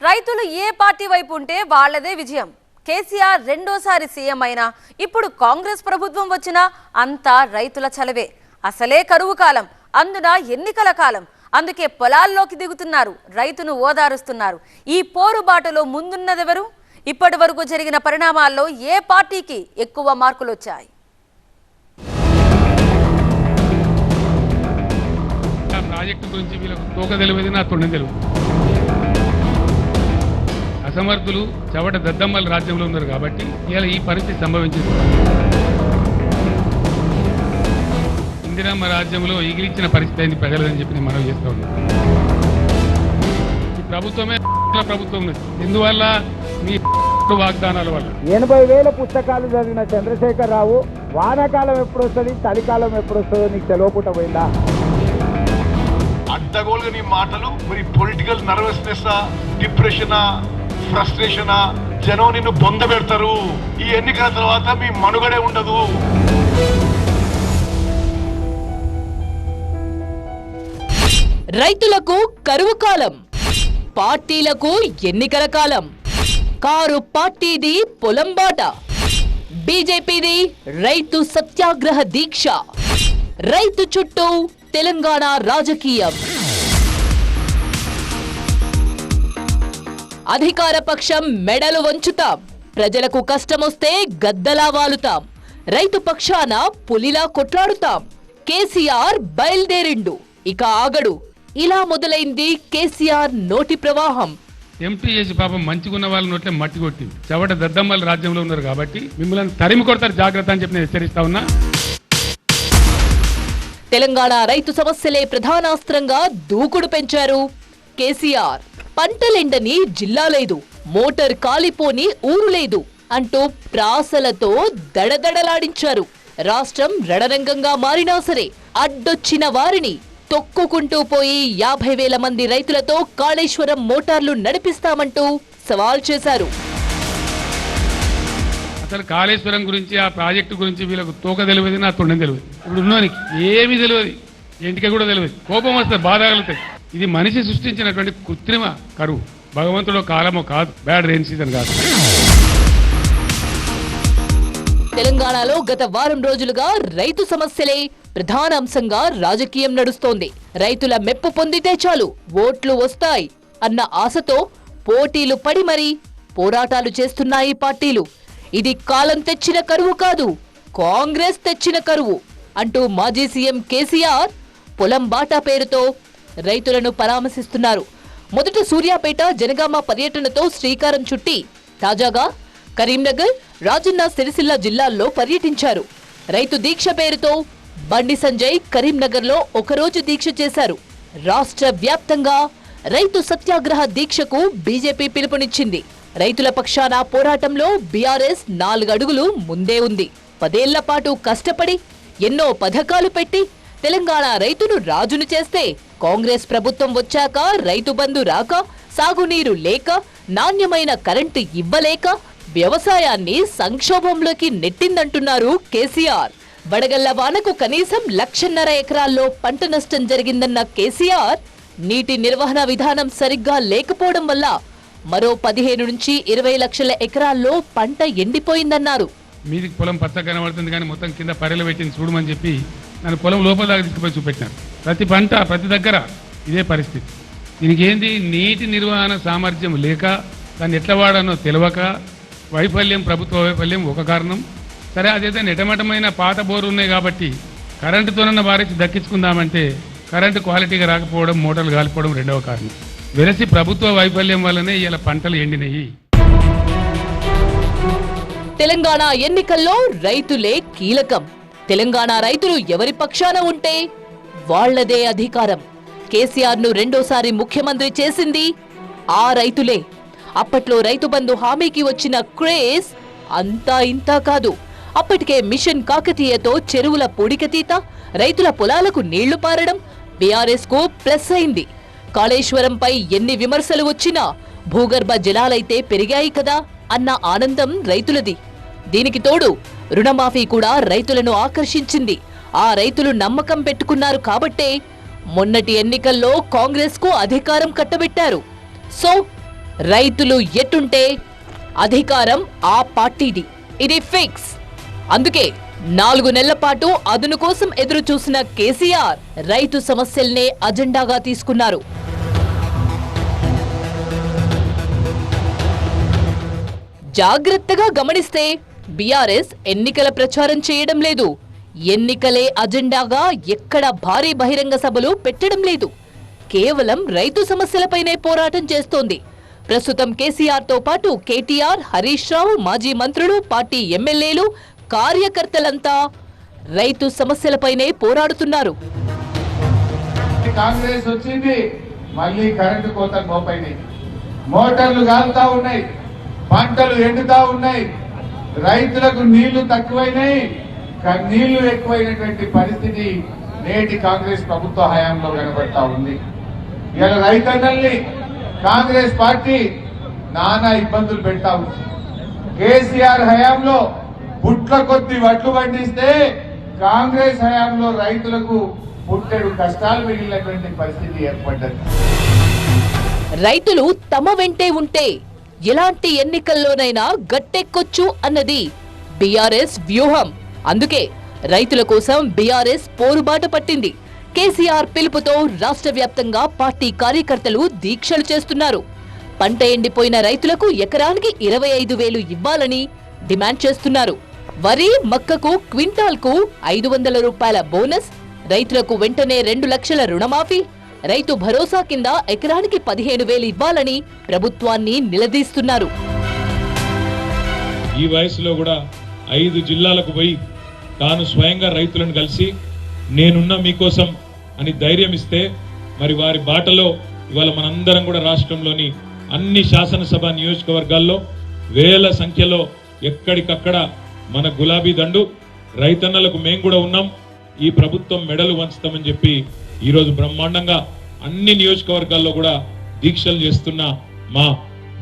రైతులు ఏ పార్టీ వైపు ఉంటే వాళ్ళదే విజయం. కేసీఆర్ రెండోసారి సీఎం అయినా ఇప్పుడు కాంగ్రెస్ ప్రభుత్వం వచ్చినా అంతా రైతుల చలవే. అసలే కరువు కాలం, అందున ఎన్నికల కాలం. అందుకే పొలాల్లోకి దిగుతున్నారు, రైతును ఓదారుస్తున్నారు. ఈ పోరుబాటలో ముందున్నదెవరు? ఇప్పటి వరకు జరిగిన పరిణామాల్లో ఏ పార్టీకి ఎక్కువ మార్కులు వచ్చాయి? ప్రాజెక్టు గురించి వీళ్ళకు తోక తెలియదు, నా తొండం తెలియదు. అసమర్థులు చవట దద్దమ్మల రాజ్యంలో ఉన్నారు కాబట్టి ఇలా ఈ పరిస్థితి సంభవించింది. ఇందిరమ్మ రాజ్యంలో ఈగిలిచ్చిన పరిస్థితి అయింది ప్రజలని చెప్పి నేను మనవి చేస్తూ ఉన్నాను. ఈ ప్రభుత్వమే ప్రభుత్వం ఎందువల్ల? మీ వాగ్దానాల వల్ల. 80,000 పుస్తకాలు చదివిన చంద్రశేఖరరావు వానాకాలం ఎప్పుడు వస్తుంది, చలికాలం ఎప్పుడు వస్తుందో నీకు తెలియకుండా పోయిందా? అడ్డగోలుగా నీ మాటలు మరి పొలిటికల్ నర్వస్నెస్, డిప్రెషనా, ఫ్రస్ట్రేషనా, జనం నిన్ను బొంద పెడతారు. ఈ ఎన్నికల తర్వాత మీ మనుగడే ఉండదు. రైతులకు కరువు కాలం, పార్టీలకు ఎన్నికల కాలం. కారు పార్టీది పొలం బాట, బీజేపీది రైతు సత్యాగ్రహ దీక్ష. రైతు చుట్టూ తెలంగాణ రాజకీయం. అధికార పక్షం మెడలు వంచుతాం, ప్రజలకు కష్టమొస్తే గద్దలా వాలుతాం. రైతు పక్షాన పులిలా కొట్లాడుతాం. కేసీఆర్ బయలుదేరిండు, ఇక ఆగడు. ఇలా మొదలైంది కేసీఆర్ నోటి ప్రవాహం. ఎంపీ చేసి పాపం మంచిగున్న వాళ్ళ నోట్లే మట్టి కొట్టింది. చవట దద్దమ్మల రాజ్యంలో ఉన్నారు కాబట్టి మిమ్మల్ని తరిమి కొడతారు, జాగ్రత్త అని చెప్పి నేను హెచ్చరిస్తా ఉన్నా. తెలంగాణ రైతు సమస్యలే ప్రధానాస్త్రంగా దూకుడు పెంచారు కేసీఆర్. పంటలెండని జిల్లా లేదు, మోటార్ కాలిపోని ఊరు లేదు అంటూ ప్రాసలతో దడదడలాడించారు. రాష్ట్రం రణరంగంగా మారినా సరే అడ్డొచ్చిన వారిని తొక్కుకుంటూ పోయి 50,000 మంది రైతులతో కాళేశ్వరం మోటార్లు నడిపిస్తామంటూ సవాల్ చేశారు. అసలు కాళేశ్వరం గురించి, ఆ ప్రాజెక్టు గురించి వీళ్ళకు తోక తెలియదు, నా తొండం తెలియదు. ఇప్పుడు ఉన్నోనికి ఏమీ తెలియదు, ఇంటికి కూడా తెలియదు. కోపం వస్తే బాధ కలుగుతాయి. ఇది మనిషి సృష్టించినటువంటి కృత్రిమ కరువు. భగవంతుడు కాలమో కాదు, బ్యాడ్ రెయిన్ సీజన్ కాదు. తెలంగాణలో గత వారం రోజులుగా రైతు సమస్యలే ప్రధాన అంశంగా రాజకీయం నడుస్తోంది. రైతుల మెప్పు పొందితే చాలు ఓట్లు వస్తాయి అన్న ఆశతో పోటీలు పడి మరీ పోరాటాలు చేస్తున్నాయి పార్టీలు. ఇది కాలం తెచ్చిన కరువు కాదు, కాంగ్రెస్ తెచ్చిన కరువు అంటూ మాజీ సీఎం కేసీఆర్ పొలం బాటా పేరుతో రైతులను పరామర్శిస్తున్నారు. మొదట సూర్యాపేట, జనగామ పర్యటనతో శ్రీకారం చుట్టి తాజాగా కరీంనగర్, రాజన్న సిరిసిల్ల జిల్లాల్లో పర్యటించారు. రైతు దీక్ష పేరుతో బండి సంజయ్ కరీంనగర్లో ఒకరోజు దీక్ష చేశారు. రాష్ట్ర వ్యాప్తంగా రైతు సత్యాగ్రహ దీక్షకు బీజేపీ పిలుపునిచ్చింది. రైతుల పక్షాన పోరాటంలో బీఆర్ఎస్ 4 అడుగులు ముందే ఉంది. 10 ఏళ్ల పాటు కష్టపడి ఎన్నో పథకాలు పెట్టి తెలంగాణ రైతును రాజును చేస్తే, కాంగ్రెస్ ప్రభుత్వం వచ్చాక రైతు బంధు రాక, సాగునీరు లేక, నాణ్యమైన కరెంటు ఇవ్వలేక వ్యవసాయాన్ని సంక్షోభంలోకి నెట్టిందంటున్నారు కేసీఆర్. వడగళ్ల వానకు కనీసం 1,50,000 ఎకరాల్లో పంట నష్టం జరిగిందన్న కేసీఆర్, నీటి నిర్వహణ విధానం సరిగ్గా లేకపోవడం వల్ల మరో 15 నుంచి 20 లక్షల ఎకరాల్లో పంట ఎండిపోయిందన్నారు. మీదికి పొలం పచ్చ కనబడుతుంది కానీ మొత్తం కింద పర్రెలు పెట్టింది చూడమని చెప్పి నన్ను పొలం లోపల దాకా తీసుకుపోయి చూపెట్టినారు. ప్రతి పంట ప్రతి దగ్గర ఇదే పరిస్థితి. దీనికి ఏంది? నీటి నిర్వహణ సామర్థ్యం లేక, దాన్ని ఎట్లా వాడానో తెలియక, వైఫల్యం, ప్రభుత్వ వైఫల్యం ఒక కారణం. సరే, అదైతే నెటమటమైన పాత బోరు ఉన్నాయి కాబట్టి కరెంటుతోనన్న వారికి దక్కించుకుందామంటే కరెంటు క్వాలిటీగా రాకపోవడం, మోటార్లు కాలిపోవడం రెండవ కారణం. వెరసి ప్రభుత్వ వైఫల్యం వల్లనే ఇలా పంటలు ఎండినయి. తెలంగాణ ఎన్నికల్లో రైతులే కీలకం. తెలంగాణ రైతులు ఎవరి పక్షాన ఉంటే వాళ్లదే అధికారం. కేసీఆర్ ను రెండోసారి ముఖ్యమంత్రి చేసింది ఆ రైతులే. అప్పట్లో రైతు బంధు హామీకి వచ్చిన క్రేజ్ అంతా ఇంతా కాదు. అప్పటికే మిషన్ కాకతీయతో చెరువుల పూడికతీత, రైతుల పొలాలకు నీళ్లు పారడం బీఆర్ఎస్ కు ప్లస్ అయింది. కాళేశ్వరంపై ఎన్ని విమర్శలు వచ్చినా భూగర్భ జలాలైతే పెరిగాయి కదా అన్న ఆనందం రైతులది. దీనికి తోడు రుణమాఫీ కూడా రైతులను ఆకర్షించింది. ఆ రైతులు నమ్మకం పెట్టుకున్నారు కాబట్టే మొన్నటి ఎన్నికల్లో కాంగ్రెస్ కు అధికారం కట్టబెట్టారు. సో రైతులు ఎట్టుంటే అధికారం ఆ పార్టీది. ఇది ఫిక్స్. అందుకే 4 నెలల పాటు అదును కోసం ఎదురు చూసిన కేసీఆర్ రైతు సమస్యల్నే అజెండాగా తీసుకున్నారు. జాగ్రత్తగా గమనిస్తే బీఆర్ఎస్ ఎన్నికల ప్రచారం చేయడం లేదు. ఎన్నికలే అజెండాగా ఎక్కడ భారీ బహిరంగ సభలు పెట్టడం లేదు. కేవలం రైతు సమస్యలపైనే పోరాటం చేస్తోంది. ప్రస్తుతం కేసీఆర్ తో పాటు కేటీఆర్, హరీష్ రావు, మాజీ మంత్రులు, పార్టీ ఎమ్మెల్యేలు, కార్యకర్తలంతా రైతు సమస్యలపైనే పోరాడుతున్నారు. కాంగ్రెస్ వచ్చింది, మళ్ళీ కరెంటు కోత మోపైనాయి, మోటార్లు కాలుతా ఉన్నాయి, పంటలు ఎండుతా ఉన్నాయి, రైతులకు నీళ్లు తక్కువైనాయి, నీళ్లు ఎక్కువైనటువంటి పరిస్థితి నేటి కాంగ్రెస్ ప్రభుత్వ హయాంలో కనబడతా ఉంది. ఇలా రైతన్నల్ని కాంగ్రెస్ పార్టీ నానా ఇబ్బందులు పెడతా ఉంది. కేసీఆర్ హయాంలో పుట్ల కొద్ది వడ్లు పండిస్తే కాంగ్రెస్ హయాంలో రైతులకు పుట్టెడు కష్టాలు మిగిలినటువంటి పరిస్థితి ఏర్పడ్డది. రైతులు తమ వెంటే ఉంటే ఎలాంటి ఎన్నికల్లోనైనా గట్టెక్కొచ్చు అన్నది బీఆర్ఎస్ వ్యూహం. అందుకే రైతుల కోసం బీఆర్ఎస్ పోరుబాట పట్టింది. కేసీఆర్ పిలుపుతో రాష్ట్ర వ్యాప్తంగా పార్టీ కార్యకర్తలు దీక్షలు చేస్తున్నారు. పంట ఎండిపోయిన రైతులకు ఎకరానికి 25,000 ఇవ్వాలని డిమాండ్ చేస్తున్నారు. వరి, మక్కకు క్వింటాల్కు 500 రూపాయల బోనస్, రైతులకు వెంటనే 2 లక్షల రుణమాఫీ, రైతు భరోసా కింద ఎకరానికి 15,000 ఇవ్వాలని ప్రభుత్వాన్ని నిలదీస్తున్నారు. ఈ వయసులో కూడా 5 జిల్లాలకు పోయి తాను స్వయంగా రైతులను కలిసి నేనున్నా మీకోసం అని ధైర్యం ఇస్తే మరి వారి బాటలో ఇవాళ మనందరం కూడా రాష్ట్రంలోని అన్ని శాసనసభ నియోజకవర్గాల్లో వేల సంఖ్యలో ఎక్కడికక్కడ మన గులాబీ దండు రైతన్నలకు మేం కూడా ఉన్నాం, ఈ ప్రభుత్వం మెడలు వంచుతామని చెప్పి ఈరోజు బ్రహ్మాండంగా అన్ని నియోజకవర్గాల్లో కూడా దీక్షలు చేస్తున్న మా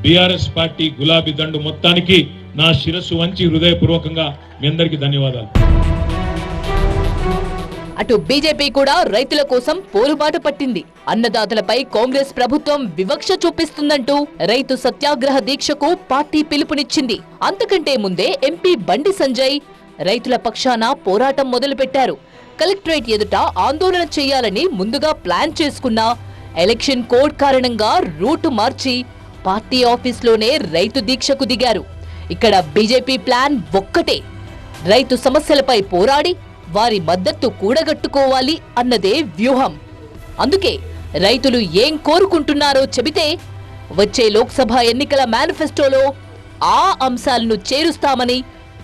బీఆర్ఎస్ పార్టీ గులాబీ దండు మొత్తానికి నా శిరస్సు వంచి హృదయపూర్వకంగా మీ అందరికీ ధన్యవాదాలు. అటు బీజేపీ కూడా రైతుల కోసం పోరుబాట పట్టింది. అన్నదాతలపై కాంగ్రెస్ ప్రభుత్వం వివక్ష చూపిస్తుందంటూ రైతు సత్యాగ్రహ దీక్షకు పార్టీ పిలుపునిచ్చింది. అంతకంటే ముందే ఎంపీ బండి సంజయ్ రైతుల పక్షాన పోరాటం మొదలుపెట్టారు. కలెక్టరేట్ ఎదుట ఆందోళన చేయాలని ముందుగా ప్లాన్ చేసుకున్నా ఎలక్షన్ కోడ్ కారణంగా రూటు మార్చి పార్టీ ఆఫీస్లోనే రైతు దీక్షకు దిగారు. ఇక్కడ బీజేపీ ప్లాన్ ఒక్కటే, రైతు సమస్యలపై పోరాడి వారి మద్దతు కూడగట్టుకోవాలి అన్నదే వ్యూహం. అందుకే రైతులు ఏం కోరుకుంటున్నారో చెబితే వచ్చే లోక్సభ ఎన్నికల మేనిఫెస్టోలో ఆ అంశాలను చేరుస్తామని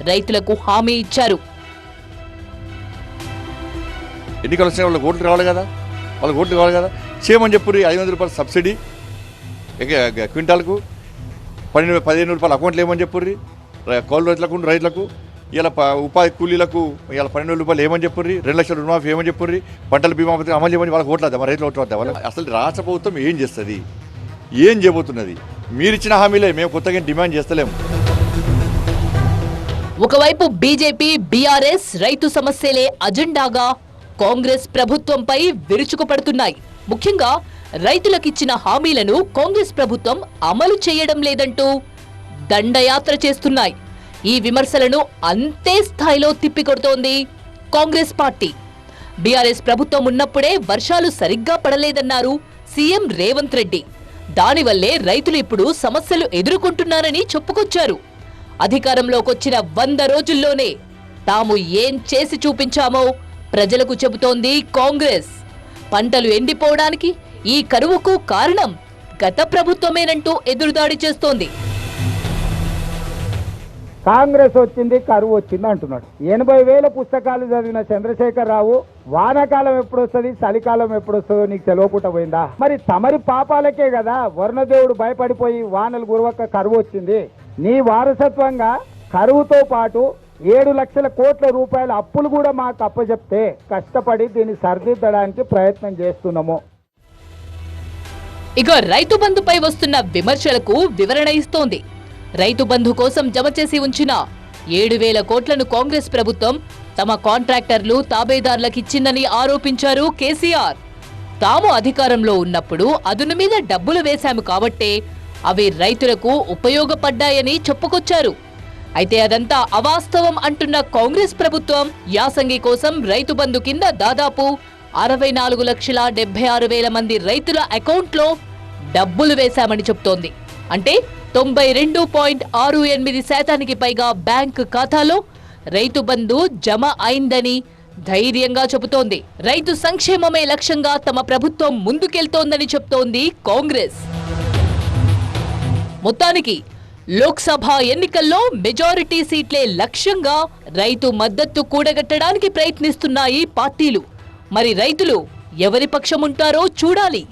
రైతులకు హామీ ఇచ్చారు. ఎన్నికలు వచ్చిన వాళ్ళకి ఓట్లు రావాలి కదా, వాళ్ళకి ఓట్లు కావాలి కదా, చేయమని చెప్పి 500 రూపాయలు సబ్సిడీ క్వింటాల్కు 15 రూపాయలు అకౌంట్లు ఏమని చెప్పుర్రి, కౌలు రైతులకు ఇలా ఉపాధి కూలీలకు ఇలా 12 రూపాయలు ఏమని చెప్పుర్రి, 2 లక్షల రుణమాఫీ ఏమని చెప్పుర్రి, పంటల బీమా పథకం అమలు చేయమని వాళ్ళకి ఓట్లద్దా, మన రైతులు ఓట్లద్దా? వాళ్ళకి అసలు రాష్ట్ర ప్రభుత్వం ఏం చేస్తుంది, ఏం చేయబోతున్నది? మీరిచ్చిన హామీలే, మేము కొత్తగా డిమాండ్ చేస్తలేము. ఒకవైపు బీజేపీ, బీఆర్ఎస్ రైతు సమస్యలే అజెండాగా కాంగ్రెస్ ప్రభుత్వంపై విరుచుకుపడుతున్నాయి. ముఖ్యంగా రైతులకిచ్చిన హామీలను కాంగ్రెస్ ప్రభుత్వం అమలు చేయడం లేదంటూ దండయాత్ర చేస్తున్నాయి. ఈ విమర్శలను అంతే స్థాయిలో తిప్పికొడుతోంది కాంగ్రెస్ పార్టీ. బీఆర్ఎస్ ప్రభుత్వం ఉన్నప్పుడే వర్షాలు సరిగ్గా పడలేదన్నారు సీఎం రేవంత్ రెడ్డి. దానివల్లే రైతులు ఇప్పుడు సమస్యలు ఎదుర్కొంటున్నారని చెప్పుకొచ్చారు. అధికారంలోకొచ్చిన 100 రోజుల్లోనే తాము ఏం చేసి చూపించామో ప్రజలకు చెబుతోంది కాంగ్రెస్. పంటలు ఎండిపోవడానికి, ఈ కరువుకు కారణం గత ప్రభుత్వమేనంటూ ఎదురుదాడి చేస్తోంది. కాంగ్రెస్ వచ్చింది, కరువు వచ్చింది అంటున్నాడు. 80,000 పుస్తకాలు చదివిన చంద్రశేఖర్ రావు వానాకాలం ఎప్పుడు వస్తుంది, చలికాలం ఎప్పుడు వస్తుందో నీకు తెలియకుండా పోయిందా? మరి తమరి పాపాలకే కదా వరుణదేవుడు భయపడిపోయి వానలు గురవక కరువు వచ్చింది. నీ వారసత్వంగా కరువుతో పాటు 7 లక్షల కోట్ల రూపాయల అప్పులు కూడా మాకు అప్పచెప్తే కష్టపడి దీన్ని సరిదిద్దడానికి ప్రయత్నం చేస్తున్నాము. ఇక రైతు బంధుపై వస్తున్న విమర్శలకు వివరణ ఇస్తోంది. రైతు బంధు కోసం జమ చేసి ఉంచిన 7,000 కోట్లను కాంగ్రెస్ ప్రభుత్వం తమ కాంట్రాక్టర్లు, తాబేదారులకిచ్చిందని ఆరోపించారు కేసీఆర్. తాము అధికారంలో ఉన్నప్పుడు అదును మీద డబ్బులు వేశాము కాబట్టే అవి రైతులకు ఉపయోగపడ్డాయని చెప్పుకొచ్చారు. అయితే అదంతా అవాస్తవం అంటున్న కాంగ్రెస్ ప్రభుత్వం యాసంగి కోసం రైతు బంధు కింద దాదాపు 64,76,000 మంది రైతుల అకౌంట్లో డబ్బులు వేశామని చెప్తోంది. అంటే 92.68% పైగా బ్యాంకు ఖాతాలో రైతు బంధు జమ అయిందని ధైర్యంగా చెబుతోంది. రైతు సంక్షేమమే లక్ష్యంగా తమ ప్రభుత్వం ముందుకెళ్తోందని చెప్తోంది కాంగ్రెస్. మొత్తానికి లోక్సభ ఎన్నికల్లో మెజారిటీ సీట్లే లక్ష్యంగా రైతు మద్దతు కూడగట్టడానికి ప్రయత్నిస్తున్నాయి పార్టీలు. మరి రైతులు ఎవరి పక్షం ఉంటారో చూడాలి.